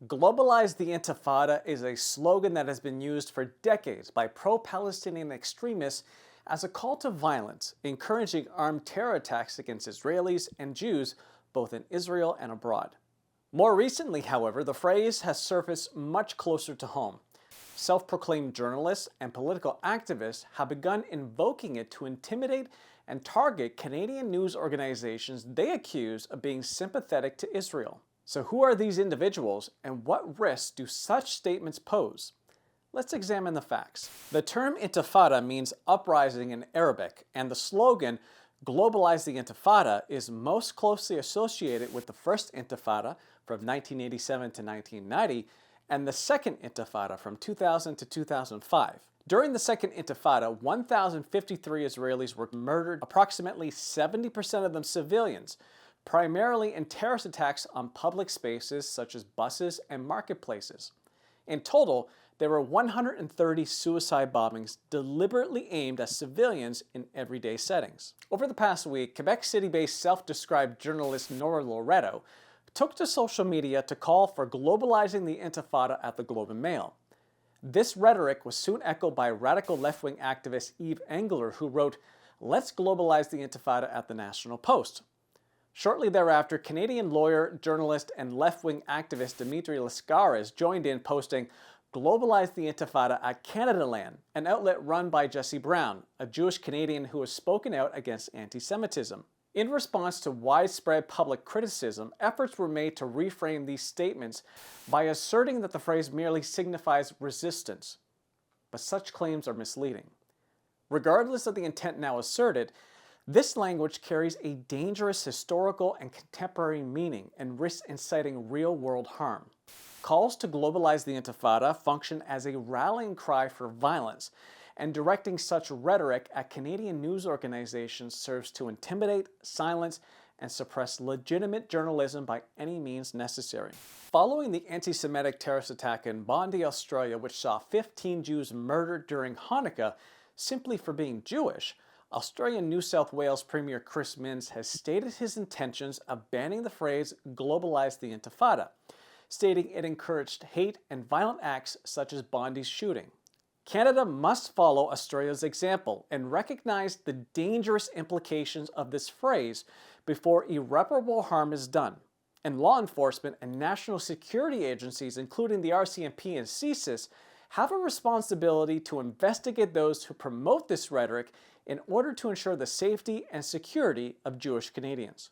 Globalize the Intifada is a slogan that has been used for decades by pro-Palestinian extremists as a call to violence, encouraging armed terror attacks against Israelis and Jews both in Israel and abroad. More recently, however, the phrase has surfaced much closer to home. Self-proclaimed journalists and political activists have begun invoking it to intimidate and target Canadian news organizations they accuse of being sympathetic to Israel. So who are these individuals and what risks do such statements pose? Let's examine the facts. The term intifada means uprising in Arabic, and the slogan, Globalize the Intifada, is most closely associated with the first intifada from 1987 to 1990 and the second intifada from 2000 to 2005. During the second intifada, 1,053 Israelis were murdered, approximately 70% of them civilians, primarily in terrorist attacks on public spaces such as buses and marketplaces. In total, there were 130 suicide bombings deliberately aimed at civilians in everyday settings. Over the past week, Quebec City-based self-described journalist Nora Loreto took to social media to call for globalizing the Intifada at the Globe and Mail. This rhetoric was soon echoed by radical left-wing activist Eve Engler, who wrote, "Let's globalize the Intifada" at the National Post. Shortly thereafter, Canadian lawyer, journalist, and left-wing activist Dimitri Lascaris joined in, posting, "Globalize the Intifada at Canadaland," an outlet run by Jesse Brown, a Jewish Canadian who has spoken out against anti-Semitism. In response to widespread public criticism, efforts were made to reframe these statements by asserting that the phrase merely signifies resistance. But such claims are misleading. Regardless of the intent now asserted, this language carries a dangerous historical and contemporary meaning and risks inciting real-world harm. Calls to globalize the Intifada function as a rallying cry for violence, and directing such rhetoric at Canadian news organizations serves to intimidate, silence, and suppress legitimate journalism by any means necessary. Following the anti-Semitic terrorist attack in Bondi, Australia, which saw 15 Jews murdered during Hanukkah simply for being Jewish, Australian New South Wales Premier Chris Minns has stated his intentions of banning the phrase "globalize the Intifada," stating it encouraged hate and violent acts such as Bondi's shooting. Canada must follow Australia's example and recognize the dangerous implications of this phrase before irreparable harm is done. And law enforcement and national security agencies, including the RCMP and CSIS, have a responsibility to investigate those who promote this rhetoric in order to ensure the safety and security of Jewish Canadians.